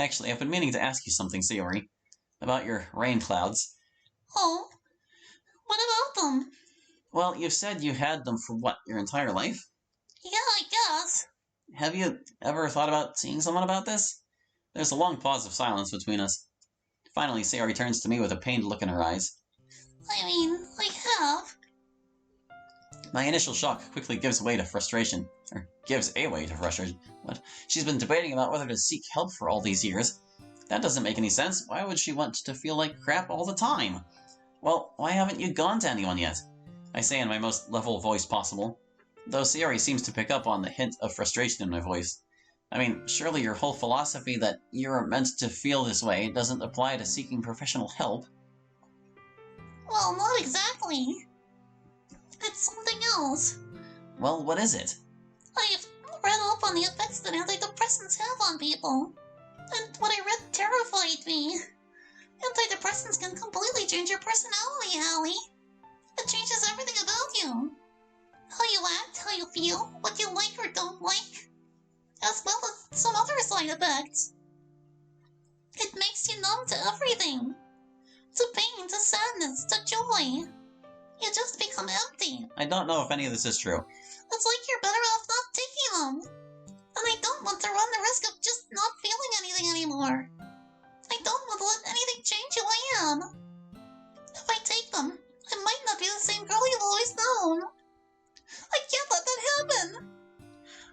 Actually, I've been meaning to ask you something, Sayori, about your rain clouds. Oh? What about them? Well, you've said you had them for what, your entire life? Yeah, I guess. Have you ever thought about seeing someone about this? There's a long pause of silence between us. Finally, Sayori turns to me with a pained look in her eyes. I mean, I have. My initial shock quickly gives way to frustration. Or gives a way to frustration. What? She's been debating about whether to seek help for all these years. That doesn't make any sense. Why would she want to feel like crap all the time? Well, why haven't you gone to anyone yet? I say in my most level voice possible. Though Sayori seems to pick up on the hint of frustration in my voice. I mean, surely your whole philosophy that you're meant to feel this way doesn't apply to seeking professional help. Well, not exactly. It's something else. Well, what is it? I've read up on the effects that antidepressants have on people. And what I read terrified me. Antidepressants can completely change your personality, Hallie. It changes everything about you. How you act, how you feel, what you like or don't like. As well as some other side effects. It makes you numb to everything. To pain, to sadness, to joy. You just become empty. I don't know if any of this is true. It's like you're better off not taking them. And I don't want to run the risk of just not feeling anything anymore. I don't want to let anything change who I am. If I take them, I might not be the same girl you've always known. I can't let that happen.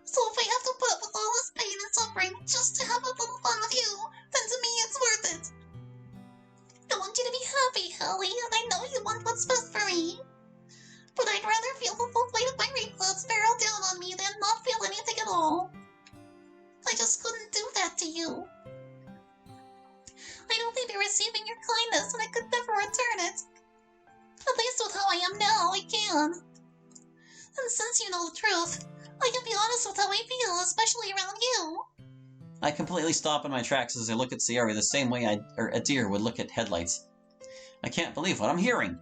So if I have to put up with all this pain and suffering just to have a little fun with you, then to me it's worth it. I want you to be happy, Hallie, and I know you want what's best for me. But I'd rather feel the full weight of my rain clouds barrel down on me than not feel anything at all. I just couldn't do that to you. I'd only be receiving your kindness and I could never return it. At least with how I am now, I can. And since you know the truth, I can be honest with how I feel, especially around you. I completely stop in my tracks as I look at Sayori the same way a deer would look at headlights. I can't believe what I'm hearing.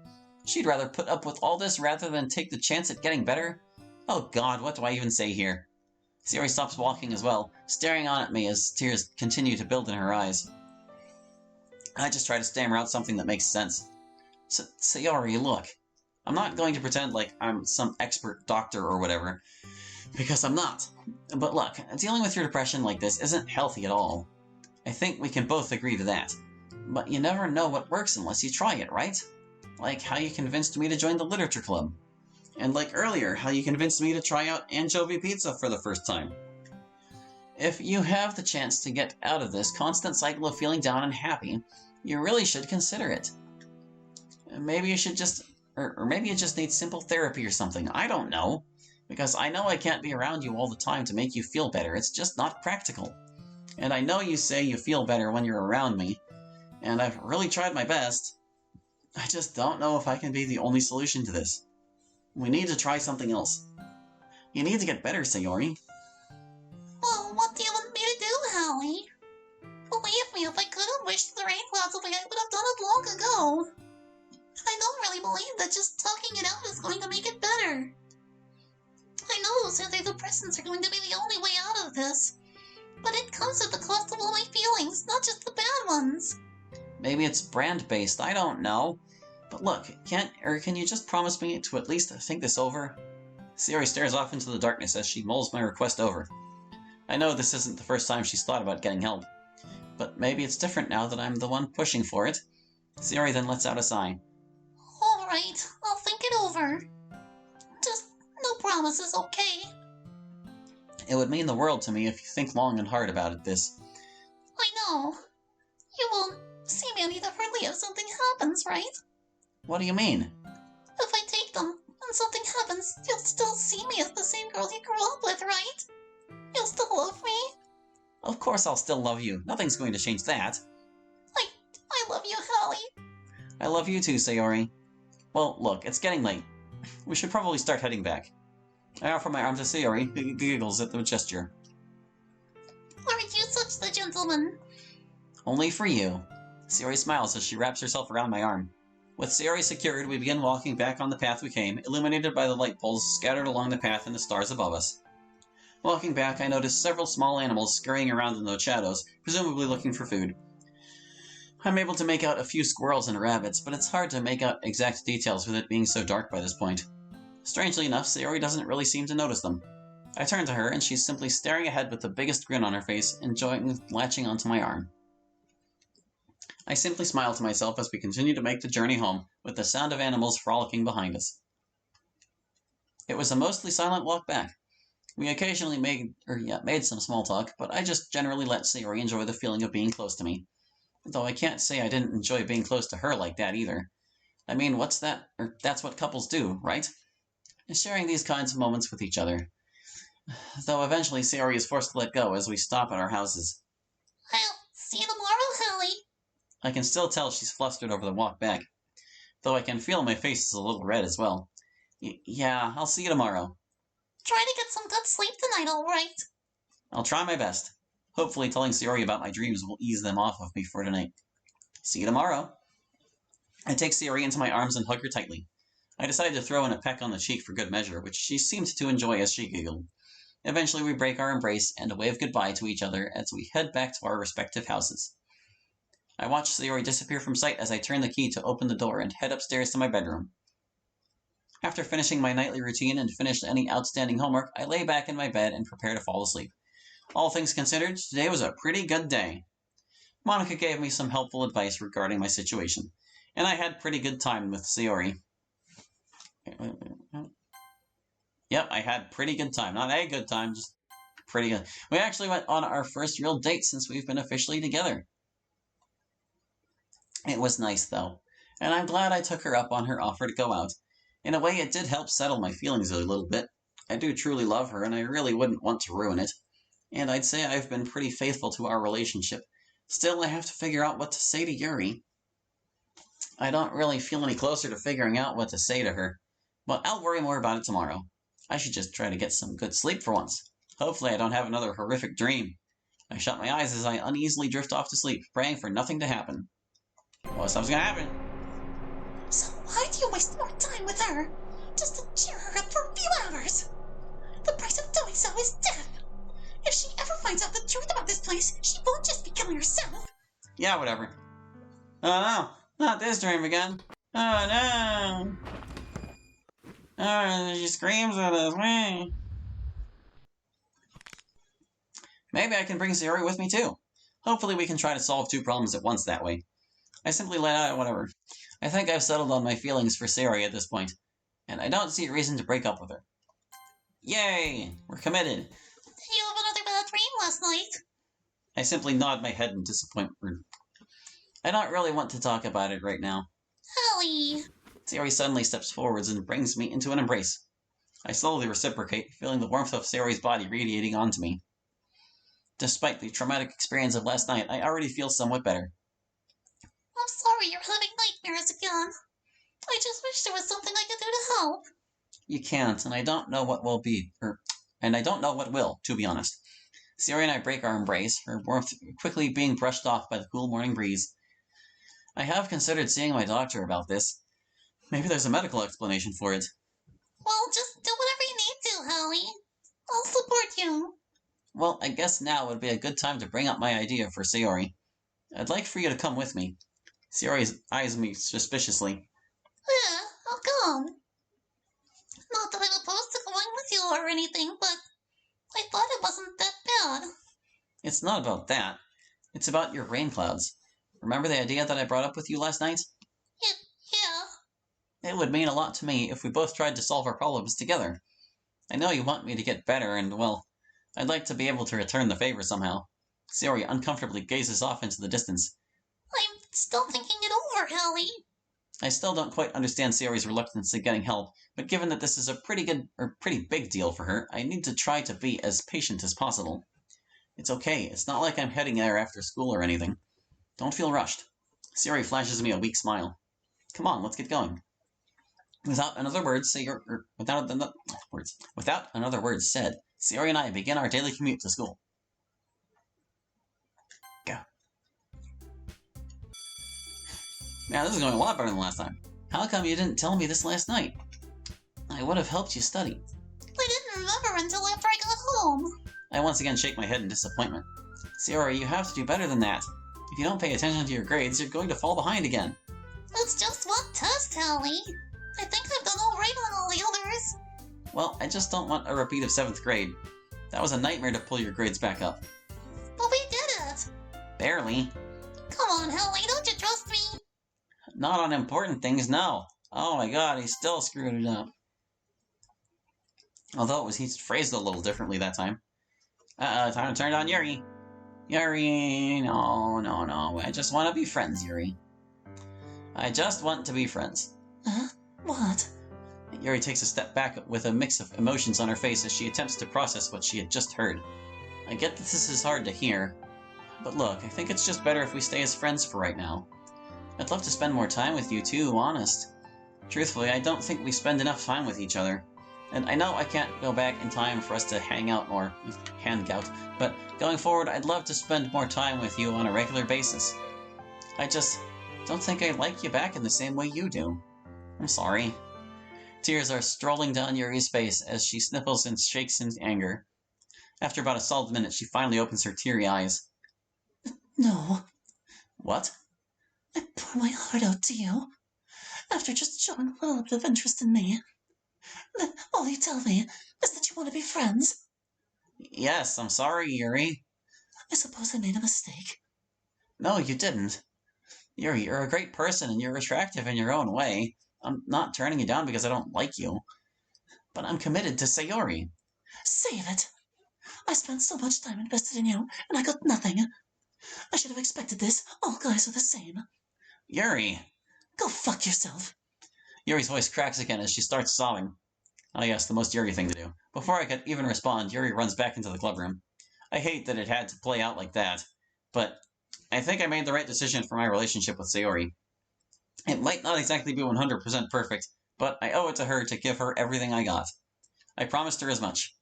She'd rather put up with all this rather than take the chance at getting better? Oh god, what do I even say here? Sayori stops walking as well, staring on at me as tears continue to build in her eyes. I just try to stammer out something that makes sense. Sayori, look. I'm not going to pretend like I'm some expert doctor or whatever, because I'm not. But look, dealing with your depression like this isn't healthy at all. I think we can both agree to that. But you never know what works unless you try it, right? Like how you convinced me to join the literature club. And like earlier, how you convinced me to try out anchovy pizza for the first time. If you have the chance to get out of this constant cycle of feeling down and happy, you really should consider it. Maybe you should just... Or maybe you just need simple therapy or something. I don't know. Because I know I can't be around you all the time to make you feel better. It's just not practical. And I know you say you feel better when you're around me. And I've really tried my best. I just don't know if I can be the only solution to this. We need to try something else. You need to get better, Sayori. Well, what do you want me to do, Hallie? Believe me, if I could have wished the rain clouds away, I would have done it long ago. I don't really believe that just talking it out is going to make it better. I know those antidepressants are going to be the only way out of this. But it comes at the cost of all my feelings, not just the bad ones. Maybe it's brand-based, I don't know. But look, can you just promise me to at least think this over? Sayori stares off into the darkness as she mulls my request over. I know this isn't the first time she's thought about getting help. But maybe it's different now that I'm the one pushing for it. Sayori then lets out a sigh. Alright, I'll think it over. Just no promises, okay? It would mean the world to me if you think long and hard about this. I know. You won't see me any differently if something happens, right? What do you mean? If I take them and something happens, you'll still see me as the same girl you grew up with, right? You'll still love me? Of course I'll still love you. Nothing's going to change that. I love you, Hallie. I love you too, Sayori. Well, look, it's getting late. We should probably start heading back. I offer my arm to Sayori, who giggles at the gesture. Aren't you such the gentleman? Only for you. Sayori smiles as she wraps herself around my arm. With Sayori secured, we begin walking back on the path we came, illuminated by the light poles scattered along the path and the stars above us. Walking back, I noticed several small animals scurrying around in the shadows, presumably looking for food. I'm able to make out a few squirrels and rabbits, but it's hard to make out exact details with it being so dark by this point. Strangely enough, Sayori doesn't really seem to notice them. I turn to her, and she's simply staring ahead with the biggest grin on her face, enjoying latching onto my arm. I simply smile to myself as we continue to make the journey home, with the sound of animals frolicking behind us. It was a mostly silent walk back. We occasionally made some small talk, but I just generally let Sayori enjoy the feeling of being close to me. Though I can't say I didn't enjoy being close to her like that either. I mean, that's what couples do, right? Sharing these kinds of moments with each other. Though eventually Sayori is forced to let go as we stop at our houses. I'll see you tomorrow, Hallie. I can still tell she's flustered over the walk back, though I can feel my face is a little red as well. Yeah, I'll see you tomorrow. Try to get some good sleep tonight, alright? I'll try my best. Hopefully telling Sayori about my dreams will ease them off of me for tonight. See you tomorrow. I take Sayori into my arms and hug her tightly. I decided to throw in a peck on the cheek for good measure, which she seemed to enjoy as she giggled. Eventually we break our embrace and wave goodbye to each other as we head back to our respective houses. I watch Sayori disappear from sight as I turn the key to open the door and head upstairs to my bedroom. After finishing my nightly routine and finished any outstanding homework, I lay back in my bed and prepare to fall asleep. All things considered, today was a pretty good day. Monica gave me some helpful advice regarding my situation, and I had pretty good time with Sayori. Yep, I had pretty good time. Not a good time, just pretty good. We actually went on our first real date since we've been officially together. It was nice, though, and I'm glad I took her up on her offer to go out. In a way, it did help settle my feelings a little bit. I do truly love her, and I really wouldn't want to ruin it. And I'd say I've been pretty faithful to our relationship. Still, I have to figure out what to say to Yuri. I don't really feel any closer to figuring out what to say to her, but I'll worry more about it tomorrow. I should just try to get some good sleep for once. Hopefully I don't have another horrific dream. I shut my eyes as I uneasily drift off to sleep, praying for nothing to happen. Well, something's gonna happen. So why do you waste more time with her? Just to cheer her up for a few hours? The price of doing so is death. If she ever finds out the truth about this place, she won't just be killing herself. Yeah, whatever. Oh no, not this dream again. Oh no. Oh, she screams at us. Maybe I can bring Sayori with me too. Hopefully we can try to solve two problems at once that way. I simply let out whatever. I think I've settled on my feelings for Sayori at this point, and I don't see a reason to break up with her. Yay! We're committed. Did you have another bad dream last night? I simply nod my head in disappointment. I don't really want to talk about it right now. Hallie. Sayori suddenly steps forwards and brings me into an embrace. I slowly reciprocate, feeling the warmth of Sayori's body radiating onto me. Despite the traumatic experience of last night, I already feel somewhat better. I'm sorry you're having nightmares again. I just wish there was something I could do to help. You can't, and I don't know what will, to be honest. Sayori and I break our embrace, her warmth quickly being brushed off by the cool morning breeze. I have considered seeing my doctor about this. Maybe there's a medical explanation for it. Well, just do whatever you need to, Hallie. I'll support you. Well, I guess now would be a good time to bring up my idea for Sayori. I'd like for you to come with me. Sayori eyes me suspiciously. Yeah, I'll come. Not that I'm opposed to going with you or anything, but I thought it wasn't that bad. It's not about that. It's about your rain clouds. Remember the idea that I brought up with you last night? Yeah. It would mean a lot to me if we both tried to solve our problems together. I know you want me to get better, and, well, I'd like to be able to return the favor somehow. Sayori uncomfortably gazes off into the distance. I'm still thinking it over, Hallie. I still don't quite understand Sayori's reluctance to getting help, but given that this is a pretty big deal for her, I need to try to be as patient as possible. It's okay, it's not like I'm heading there after school or anything. Don't feel rushed. Sayori flashes me a weak smile. Come on, let's get going. Without another word said, Sayori and I begin our daily commute to school. Go. Now this is going a lot better than last time. How come you didn't tell me this last night? I would have helped you study. I didn't remember until after I got home. I once again shake my head in disappointment. Sayori, you have to do better than that. If you don't pay attention to your grades, you're going to fall behind again. It's just one test, Hallie. I think I've done all right on all the others. Well, I just don't want a repeat of 7th grade. That was a nightmare to pull your grades back up. But we did it. Barely. Come on, Hallie, don't you trust me? Not on important things, no. Oh my god, he still screwed it up. Although he phrased it a little differently that time. Time to turn on Yuri. Yuri, no. I just want to be friends, Yuri. I just want to be friends. What? Yuri takes a step back with a mix of emotions on her face as she attempts to process what she had just heard. I get that this is hard to hear, but look, I think it's just better if we stay as friends for right now. I'd love to spend more time with you too, honest. Truthfully, I don't think we spend enough time with each other. And I know I can't go back in time for us to hang out or hang out, but going forward, I'd love to spend more time with you on a regular basis. I just don't think I like you back in the same way you do. I'm sorry. Tears are strolling down Yuri's face as she sniffles and shakes in anger. After about a solid minute, she finally opens her teary eyes. No. What? I pour my heart out to you. After just showing a little bit of interest in me. Then all you tell me is that you want to be friends. Yes, I'm sorry, Yuri. I suppose I made a mistake. No, you didn't. Yuri, you're a great person and you're attractive in your own way. I'm not turning you down because I don't like you. But I'm committed to Sayori. Save it. I spent so much time invested in you, and I got nothing. I should have expected this. All guys are the same. Yuri! Go fuck yourself. Yuri's voice cracks again as she starts sobbing. Oh yes, the most Yuri thing to do. Before I could even respond, Yuri runs back into the clubroom. I hate that it had to play out like that, but I think I made the right decision for my relationship with Sayori. It might not exactly be 100% perfect, but I owe it to her to give her everything I got. I promised her as much.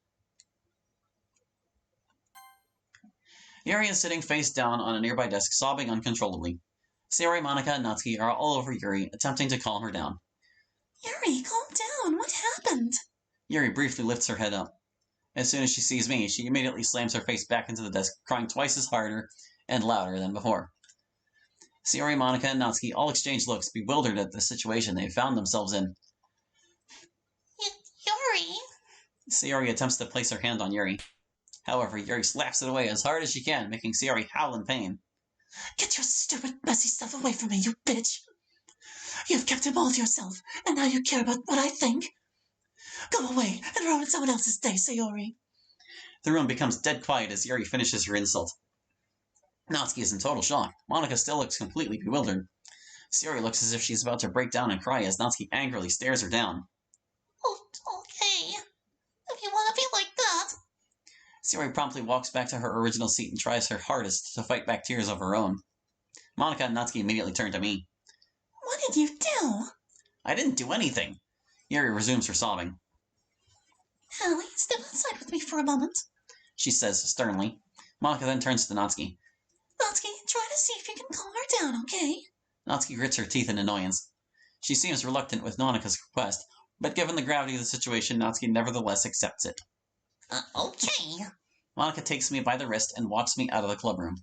Yuri is sitting face down on a nearby desk, sobbing uncontrollably. Sayori, Monika, and Natsuki are all over Yuri, attempting to calm her down. Yuri, calm down. What happened? Yuri briefly lifts her head up. As soon as she sees me, she immediately slams her face back into the desk, crying twice as harder and louder than before. Sayori, Monika, and Natsuki all exchange looks, bewildered at the situation they found themselves in. Yuri? Sayori attempts to place her hand on Yuri. However, Yuri slaps it away as hard as she can, making Sayori howl in pain. Get your stupid, messy stuff away from me, you bitch! You've kept him all to yourself, and now you care about what I think? Go away and ruin someone else's day, Sayori. The room becomes dead quiet as Yuri finishes her insult. Natsuki is in total shock. Monika still looks completely bewildered. Sayori looks as if she's about to break down and cry as Natsuki angrily stares her down. Oh, okay. If you want to be like that. Sayori promptly walks back to her original seat and tries her hardest to fight back tears of her own. Monika and Natsuki immediately turn to me. What did you do? I didn't do anything. Yuri resumes her sobbing. Hallie, step outside with me for a moment. She says sternly. Monika then turns to Natsuki. Natsuki, try to see if you can calm her down, okay? Natsuki grits her teeth in annoyance. She seems reluctant with Monika's request, but given the gravity of the situation, Natsuki nevertheless accepts it. Okay. Monika takes me by the wrist and walks me out of the clubroom.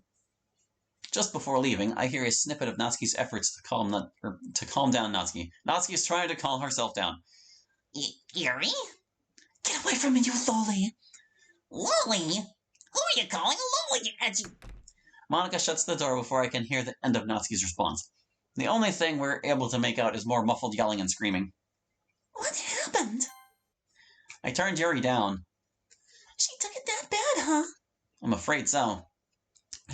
Just before leaving, I hear a snippet of Natsuki's efforts to calm down Natsuki. Natsuki is trying to calm herself down. Yuri? Get away from me, you lolly! Lolly? Who are you calling a lolly, you edgy? Monika shuts the door before I can hear the end of Natsuki's response. The only thing we're able to make out is more muffled yelling and screaming. What happened? I turned Yuri down. She took it that bad, huh? I'm afraid so.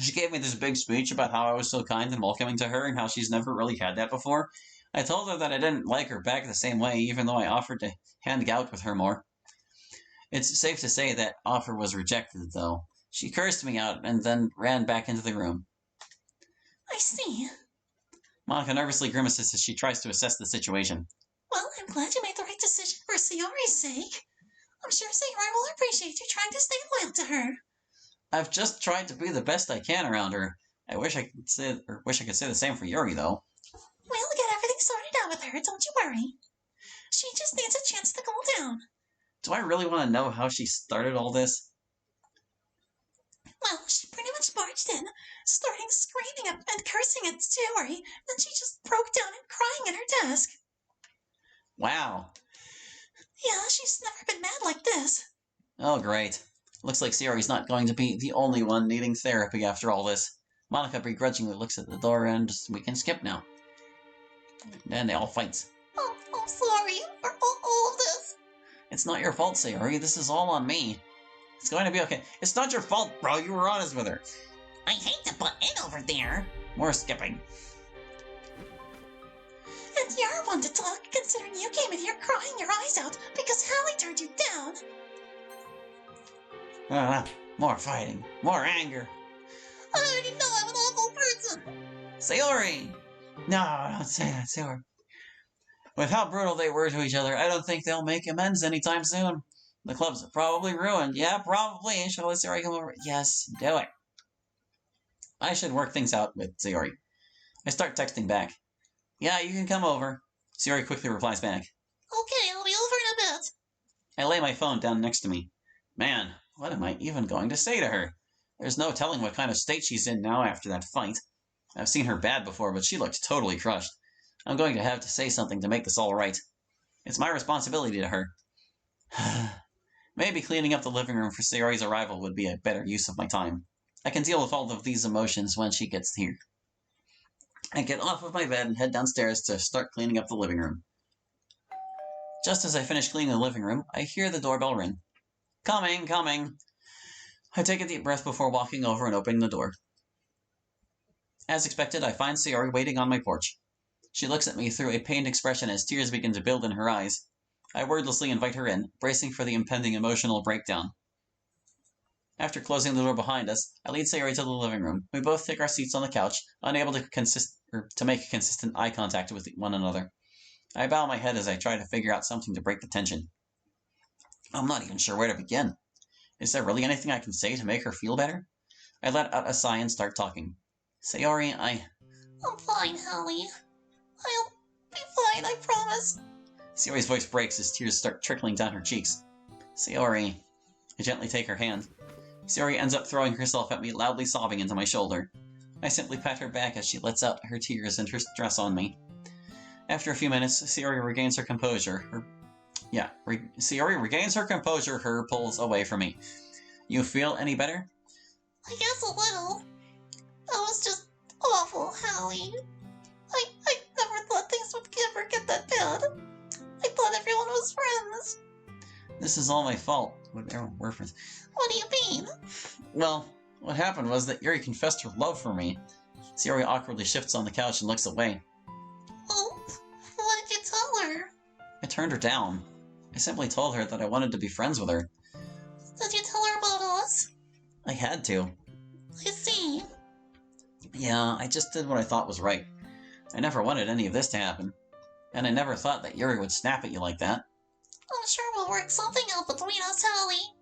She gave me this big speech about how I was so kind and welcoming to her and how she's never really had that before. I told her that I didn't like her back the same way, even though I offered to hang out with her more. It's safe to say that offer was rejected, though. She cursed me out and then ran back into the room. I see. Monika nervously grimaces as she tries to assess the situation. Well, I'm glad you made the right decision for Sayori's sake. I'm sure Sayori will appreciate you trying to stay loyal to her. I've just tried to be the best I can around her. I wish I could say the same for Yuri, though. We'll get everything sorted out with her, don't you worry. She just needs a chance to cool down. Do I really want to know how she started all this? Well, she pretty much barged in, starting screaming and cursing at Sayori, then she just broke down and crying at her desk. Wow. Yeah, she's never been mad like this. Oh, great. Looks like Sayori's not going to be the only one needing therapy after all this. Monica begrudgingly looks at the door and we can skip now. And they all fight. Oh, I'm sorry for all of this. It's not your fault, Sayori. This is all on me. It's going to be okay. It's not your fault, bro. You were honest with her. I hate to butt in over there. More skipping. And you're one to talk, considering you came in here crying your eyes out because Hallie turned you down. More fighting. More anger. I already know I'm an awful person. Sayori! No, don't say that, Sayori. With how brutal they were to each other, I don't think they'll make amends anytime soon. The club's probably ruined. Yeah, probably. Shall I let Sayori come over? Yes, do it. I should work things out with Sayori. I start texting back. Yeah, you can come over. Sayori quickly replies back. Okay, I'll be over in a bit. I lay my phone down next to me. Man, what am I even going to say to her? There's no telling what kind of state she's in now after that fight. I've seen her bad before, but she looked totally crushed. I'm going to have to say something to make this all right. It's my responsibility to her. Maybe cleaning up the living room for Sayori's arrival would be a better use of my time. I can deal with all of these emotions when she gets here. I get off of my bed and head downstairs to start cleaning up the living room. Just as I finish cleaning the living room, I hear the doorbell ring. Coming, coming. I take a deep breath before walking over and opening the door. As expected, I find Sayori waiting on my porch. She looks at me through a pained expression as tears begin to build in her eyes. I wordlessly invite her in, bracing for the impending emotional breakdown. After closing the door behind us, I lead Sayori to the living room. We both take our seats on the couch, unable to make consistent eye contact with one another. I bow my head as I try to figure out something to break the tension. I'm not even sure where to begin. Is there really anything I can say to make her feel better? I let out a sigh and start talking. Sayori, I'm fine, Hallie. I'll be fine, I promise. Sayori's voice breaks as tears start trickling down her cheeks. Sayori. I gently take her hand. Sayori ends up throwing herself at me, loudly sobbing into my shoulder. I simply pat her back as she lets out her tears and her stress on me. After a few minutes, Sayori regains her composure. Sayori regains her composure, her pulls away from me. You feel any better? I guess a little. That was just awful, Hallie. I never thought things would ever get that bad. I thought everyone was friends. This is all my fault. We're friends. What do you mean? Well, what happened was that Yuri confessed her love for me. Sayori awkwardly shifts on the couch and looks away. Oh, what did you tell her? I turned her down. I simply told her that I wanted to be friends with her. Did you tell her about us? I had to. I see. Yeah, I just did what I thought was right. I never wanted any of this to happen. And I never thought that Yuri would snap at you like that. I'm sure we'll work something out between us, Hallie.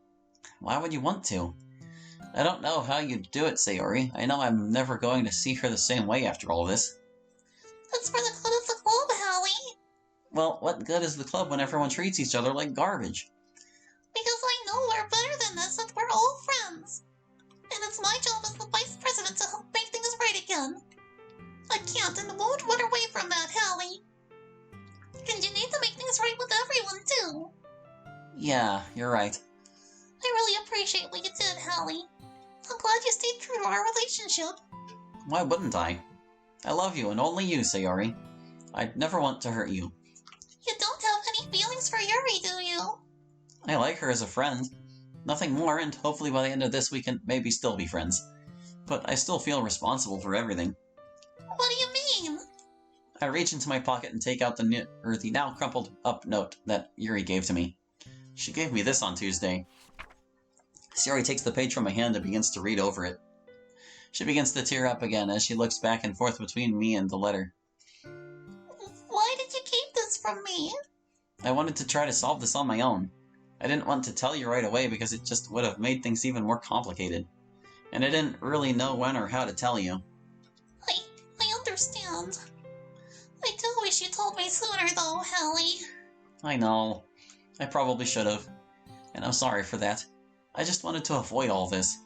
Why would you want to? I don't know how you'd do it, Sayori. I know I'm never going to see her the same way after all this. It's for the good of the club, Hallie. Well, what good is the club when everyone treats each other like garbage? Because I know we're better than this and we're all friends. And it's my job as the vice president to help make things right again. I can't and won't run away from that, Hallie. And you need to make things right with everyone, too. Yeah, you're right. I really appreciate what you did, Hallie. I'm glad you stayed true to our relationship. Why wouldn't I? I love you and only you, Sayori. I'd never want to hurt you. You don't have any feelings for Yuri, do you? I like her as a friend. Nothing more, and hopefully by the end of this we can maybe still be friends. But I still feel responsible for everything. What do you mean? I reach into my pocket and take out the now crumpled up note that Yuri gave to me. She gave me this on Tuesday. Sayori takes the page from my hand and begins to read over it. She begins to tear up again as she looks back and forth between me and the letter. Why did you keep this from me? I wanted to try to solve this on my own. I didn't want to tell you right away because it just would have made things even more complicated. And I didn't really know when or how to tell you. I understand. I do wish you told me sooner though, Hallie. I know. I probably should have. And I'm sorry for that. I just wanted to avoid all this.